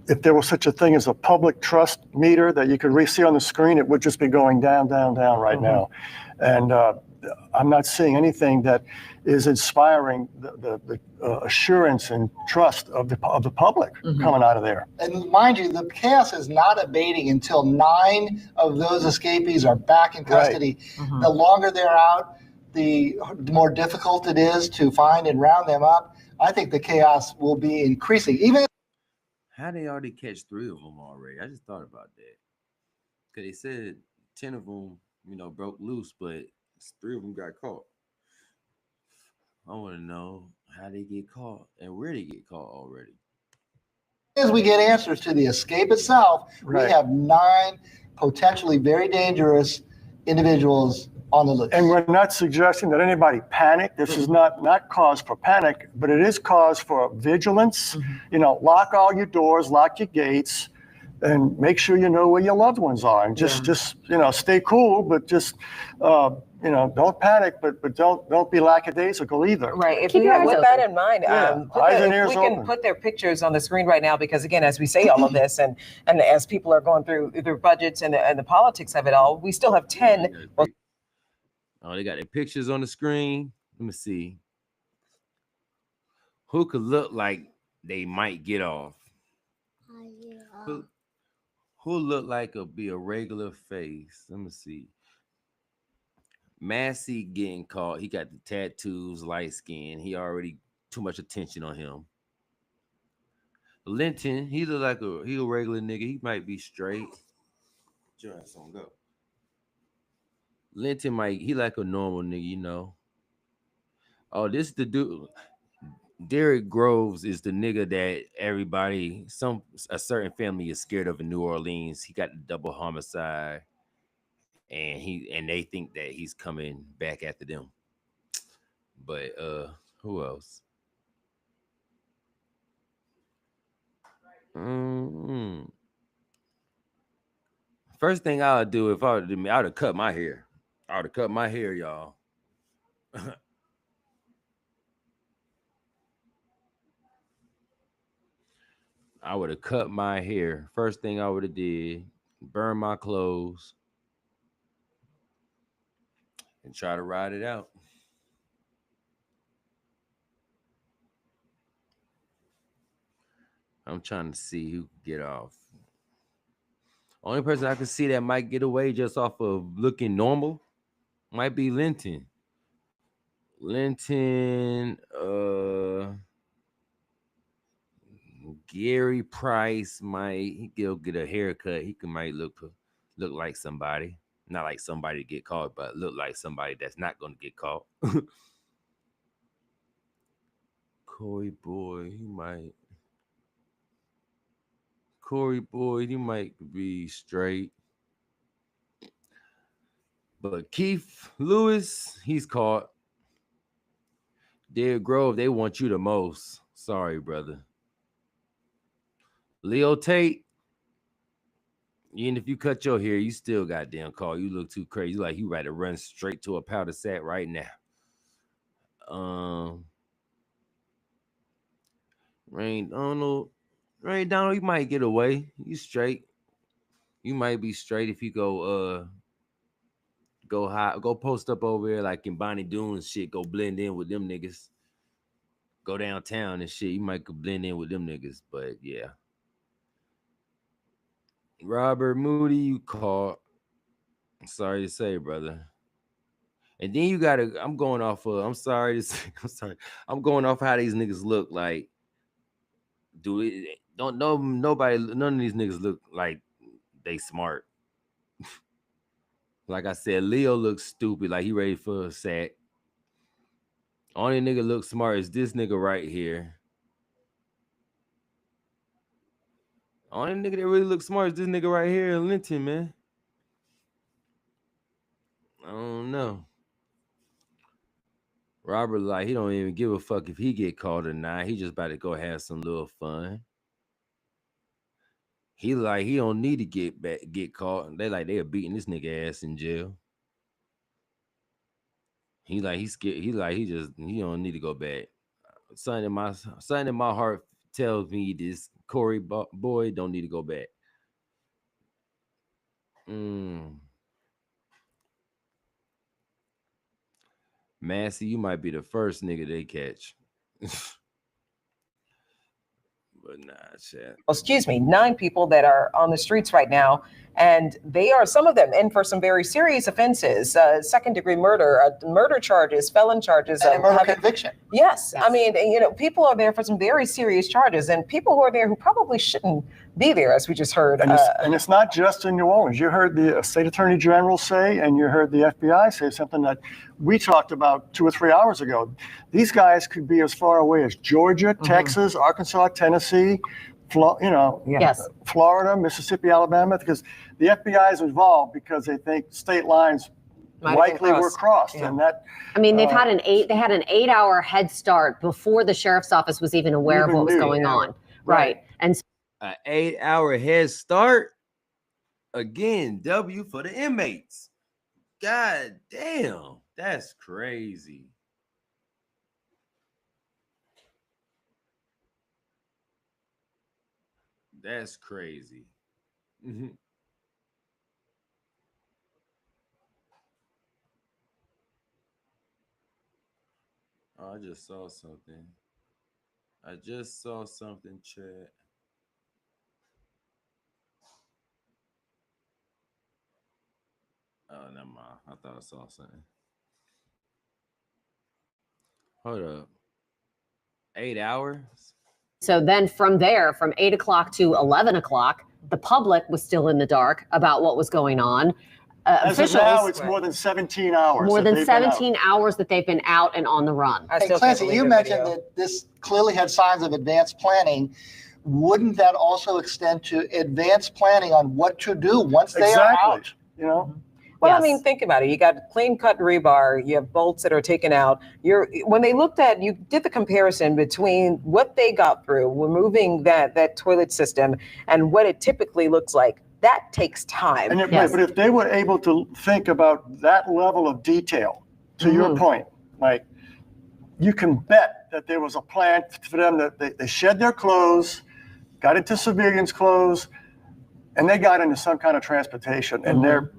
[SPEAKER 19] if there was such a thing as a public trust meter that you could see on the screen, it would just be going down, down, down right now. And I'm not seeing anything that is inspiring the assurance and trust of the public coming out of there.
[SPEAKER 18] And mind you, the chaos is not abating until 9 of those escapees are back in custody. Right. The longer they're out, the more difficult it is to find and round them up. I think the chaos will be increasing. Even
[SPEAKER 1] how they already catch 3 of them already? I just thought about that. Because they said 10 of them, broke loose, but 3 of them got caught. I want to know how they get caught and where they get caught already.
[SPEAKER 18] As we get answers to the escape itself, right, we have 9 potentially very dangerous individuals on the list.
[SPEAKER 19] And we're not suggesting that anybody panic. This is not cause for panic, but it is cause for vigilance. You know, lock all your doors, lock your gates, and make sure you know where your loved ones are. And just you know, stay cool, but just you know, don't panic, but don't be lackadaisical either.
[SPEAKER 17] Right. With that in mind,
[SPEAKER 19] eyes and ears
[SPEAKER 17] we can
[SPEAKER 19] open.
[SPEAKER 17] put their pictures on the screen right now, because again, as we say all of this, and as people are going through their budgets and the politics of it all, we still have 10.
[SPEAKER 1] Oh, they got their pictures on the screen. Let me see. Who could look like they might get off? Who look like be a regular face? Let me see. Massey getting caught. He got the tattoos, light skin. He already too much attention on him. Linton, he look like he a regular nigga. He might be straight. Johnson, go. Linton he like a normal nigga, you know. Oh, this is the dude. Derrick Groves is the nigga that a certain family is scared of in New Orleans. He got the double homicide, and they think that he's coming back after them. But who else? First thing I would do if I would me, I would have cut my hair. I would have cut my hair, y'all. I would have cut my hair. First thing I would have did, burn my clothes, and try to ride it out. I'm trying to see who can get off. Only person I can see that might get away just off of looking normal might be Linton. Gary Price he'll get a haircut. He might look like somebody. Not like somebody to get caught, but look like somebody that's not gonna get caught. Corey Boyd, he might be straight. But Keith Lewis, he's caught. Derrick Grove, they want you the most. Sorry, brother. Leo Tate, even if you cut your hair, you still goddamn caught. You look too crazy. Like you ready to run straight to a powder sack right now. Rain Donald, you might get away. You straight. You might be straight if you go post up over there like in Bonnie Doon and shit. Go blend in with them niggas. Go downtown and shit. You might go blend in with them niggas, but yeah. Robert Moody, you caught. I'm sorry to say, brother. And then you gotta. I'm going off of. I'm sorry to say. I'm sorry. I'm going off how these niggas look like. Nobody. None of these niggas look like they smart. Like I said, Leo looks stupid. Like he ready for a sack. Only nigga look smart is this nigga right here. Only nigga that really looks smart is this nigga right here in Linton, man. I don't know. Robert, like, he don't even give a fuck if he get caught or not. He just about to go have some little fun. He don't need to get caught. They are beating this nigga ass in jail. He's scared. He don't need to go back. Something in my heart tells me this Corey boy don't need to go back. Massey, you might be the first nigga they catch. But nah, shit.
[SPEAKER 17] Excuse me, 9 people that are on the streets right now, and they are, some of them, in for some very serious offenses, second-degree murder, murder charges, felon charges.
[SPEAKER 18] And murder conviction.
[SPEAKER 17] Yes. I mean, people are there for some very serious charges, and people who are there who probably shouldn't be there, as we just heard.
[SPEAKER 19] And it's not just in New Orleans. You heard the state attorney general say, and you heard the FBI say something that we talked about 2 or 3 hours ago. These guys could be as far away as Georgia, Texas, Arkansas, Tennessee, Florida, Mississippi, Alabama, because the FBI is involved because they think state lines likely were crossed, and that.
[SPEAKER 20] I mean, they had an 8-hour head start before the sheriff's office was even aware of what was going on. Right. And so
[SPEAKER 1] An 8-hour head start. Again, W for the inmates. God damn, that's crazy. That's crazy. Oh, I just saw something. Chat. Oh, never mind. I thought I saw something. Hold up. 8 hours?
[SPEAKER 20] So then from there, from 8 o'clock to 11 o'clock, the public was still in the dark about what was going on.
[SPEAKER 19] As of now, it's more than 17 hours.
[SPEAKER 20] More than 17 hours that they've been out and on the run.
[SPEAKER 18] Hey, Clancy, you mentioned that this clearly had signs of advanced planning. Wouldn't that also extend to advanced planning on what to do once they are out?
[SPEAKER 19] You know?
[SPEAKER 21] Well, I mean, think about it. You got clean cut rebar, you have bolts that are taken out. When they looked at, you did the comparison between what they got through, removing that toilet system, and what it typically looks like. That takes time.
[SPEAKER 19] But if they were able to think about that level of detail, to your point, like, you can bet that there was a plan for them that they shed their clothes, got into civilians' clothes, and they got into some kind of transportation. And they're,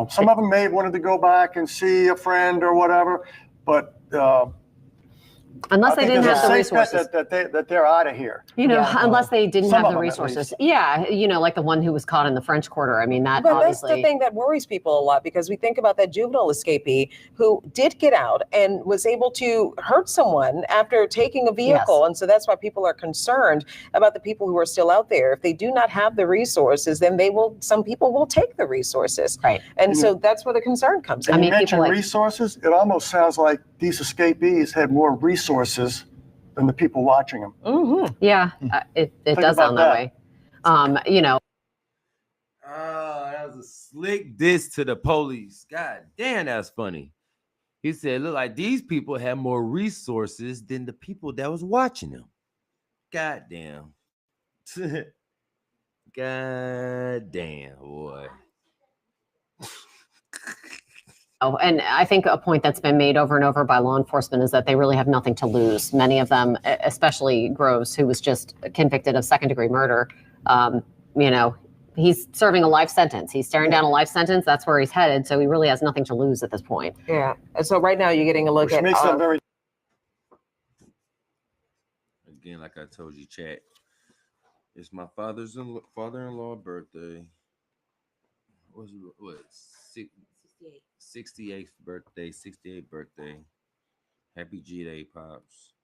[SPEAKER 19] some of them may have wanted to go back and see a friend or whatever, but
[SPEAKER 20] unless they didn't have the resources
[SPEAKER 19] that they're out of here.
[SPEAKER 20] Unless they didn't
[SPEAKER 19] Some
[SPEAKER 20] have
[SPEAKER 19] of
[SPEAKER 20] the
[SPEAKER 19] them, at
[SPEAKER 20] resources. Yeah, like the one who was caught in the French Quarter. I mean, that
[SPEAKER 21] But
[SPEAKER 20] obviously.
[SPEAKER 21] that's the thing that worries people a lot, because we think about that juvenile escapee who did get out and was able to hurt someone after taking a vehicle.
[SPEAKER 20] Yes.
[SPEAKER 21] And so that's why people are concerned about the people who are still out there. If they do not have the resources, then some people will take the resources.
[SPEAKER 20] Right.
[SPEAKER 21] And so that's where the concern comes in.
[SPEAKER 19] And you mentioned resources, it almost sounds like these escapees had more resources than the people watching them.
[SPEAKER 21] Mm-hmm.
[SPEAKER 20] Yeah, it does sound that way.
[SPEAKER 1] Oh, that was a slick diss to the police. God damn, that's funny. He said, look, like these people have more resources than the people that was watching them. God damn. God damn, boy.
[SPEAKER 20] And I think a point that's been made over and over by law enforcement is that they really have nothing to lose. Many of them, especially Groves, who was just convicted of second-degree murder, he's serving a life sentence. He's staring down a life sentence. That's where he's headed. So he really has nothing to lose at this point.
[SPEAKER 21] Yeah. And so right now you're getting a look
[SPEAKER 19] Which
[SPEAKER 21] at.
[SPEAKER 19] makes them very.
[SPEAKER 1] Again, like I told you, chat, it's my father-in-law birthday. What? 68th birthday, 68th birthday. Happy G-Day, Pops.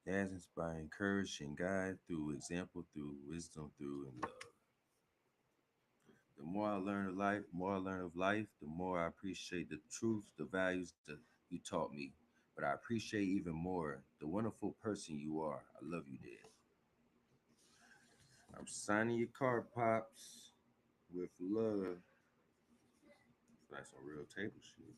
[SPEAKER 1] Dad's inspire, encourage, and guide through example, through wisdom, through and love. The more I learn of life, the more I appreciate the truth, the values that you taught me. But I appreciate even more the wonderful person you are. I love you, Dad. I'm signing your card, Pops, with love. That's some real table shit.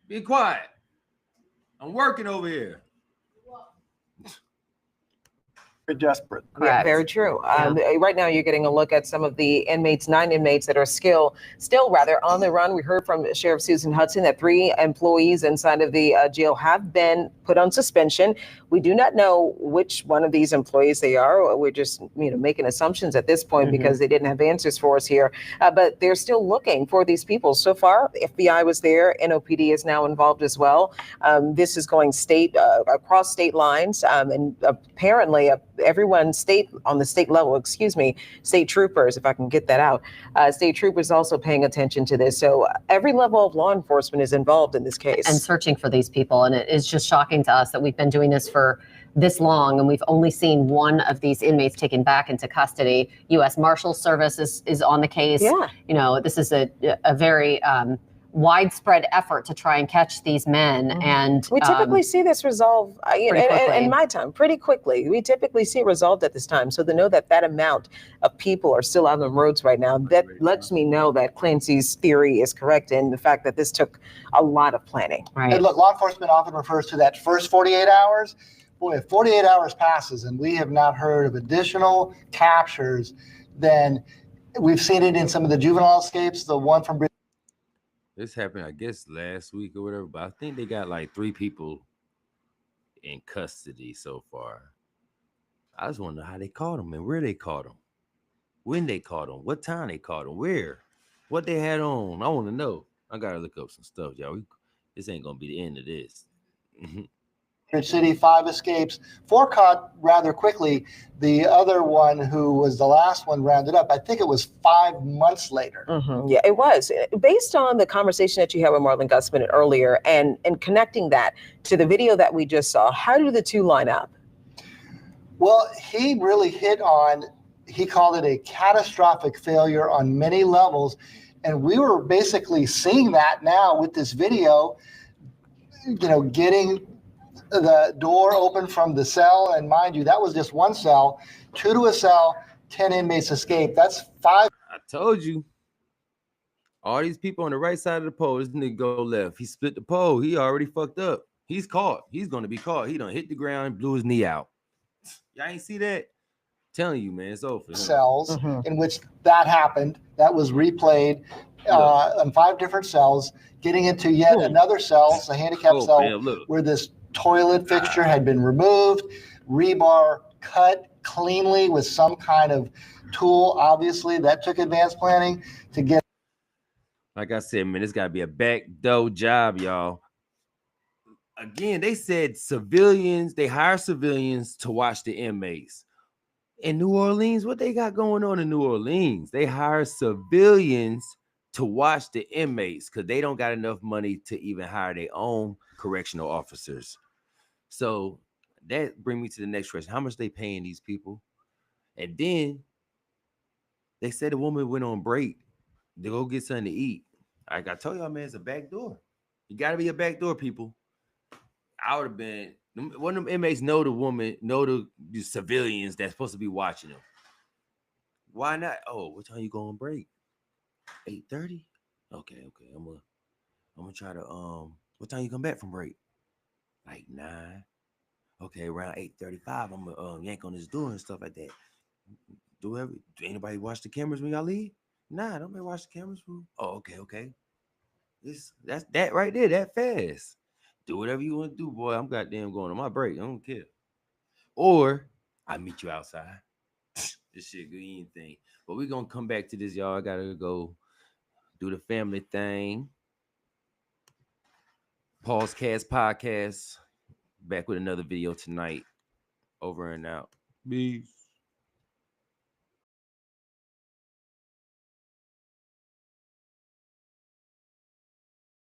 [SPEAKER 1] Be quiet. I'm working over here.
[SPEAKER 19] Desperate.
[SPEAKER 21] Yeah, very true. Right now, you're getting a look at some of the 9 inmates that are still on the run. We heard from Sheriff Susan Hudson that 3 employees inside of the jail have been put on suspension. We do not know which one of these employees they are. We're just making assumptions at this point because they didn't have answers for us here. But they're still looking for these people. So far, the FBI was there. NOPD is now involved as well. This is going across state lines, and apparently everyone on the state level, state troopers, if I can get that out, state troopers also paying attention to this. So every level of law enforcement is involved in this case.
[SPEAKER 20] And searching for these people. And it is just shocking to us that we've been doing this for this long and we've only seen one of these inmates taken back into custody. U.S. Marshals Service is on the case.
[SPEAKER 21] Yeah.
[SPEAKER 20] This is a very widespread effort to try and catch these men. And
[SPEAKER 21] we typically see this resolve in my time pretty quickly. We typically see it resolved at this time. So to know that that amount of people are still out on the roads right now, that lets me know that Clancy's theory is correct, and the fact that this took a lot of planning.
[SPEAKER 20] Right.
[SPEAKER 18] And look, law enforcement often refers to that first 48 hours. Boy, if 48 hours passes and we have not heard of additional captures, then we've seen it in some of the juvenile escapes. The one from
[SPEAKER 1] This happened, I guess, last week or whatever, but I think they got like 3 people in custody so far. I just want to know how they caught them and where they caught them, when they caught them, what time they caught them, where, what they had on. I want to know. I got to look up some stuff, y'all. This ain't going to be the end of this.
[SPEAKER 18] City, 5 escapes, 4 caught rather quickly. The other one, who was the last one rounded up, I think it was 5 months later.
[SPEAKER 21] Yeah, it was. Based on the conversation that you had with Marlon Gusman earlier and connecting that to the video that we just saw, how do the two line up?
[SPEAKER 18] Well, he really hit on, he called it a catastrophic failure on many levels. And we were basically seeing that now with this video, getting the door open from the cell. And mind you, that was just 1 cell, 2 to a cell, 10 inmates escaped. That's 5.
[SPEAKER 1] I told you. All these people on the right side of the pole, this nigga go left. He split the pole. He already fucked up. He's caught. He's going to be caught. He done hit the ground, blew his knee out. Y'all ain't see that? Telling you, man, it's over.
[SPEAKER 18] Cells in which that happened. That was replayed on 5 different cells, getting into yet another cell, a handicap cell, where this toilet fixture had been removed, rebar cut cleanly with some kind of tool. Obviously, that took advanced planning to get.
[SPEAKER 1] Like I said, man, it's got to be a backdoor job, y'all. Again, they said civilians, they hire civilians to watch the inmates. In New Orleans, what they got going on in New Orleans? They hire civilians to watch the inmates because they don't got enough money to even hire their own correctional officers. So that brings me to the next question. How much they paying these people? And then they said the woman went on break to go get something to eat. Like I told y'all, man, it's a back door. You got to be a back door, people. I would have been, one of them inmates know the woman, know the civilians that's supposed to be watching them. Why not? Oh, what time you go on break? 8:30? Okay. I'm gonna try to what time you come back from break? Like 9. Okay, around 8:35, I'm gonna yank on this door and stuff like that. Do anybody watch the cameras when y'all leave? Nah, don't watch the cameras. Oh, okay. That's that right there, that fast. Do whatever you want to do, boy. I'm goddamn going on my break. I don't care. Or I meet you outside. This shit good anything. But we're gonna come back to this, y'all. I gotta go do the family thing. Pause Cast Podcast. Back with another video tonight. Over and out. Peace.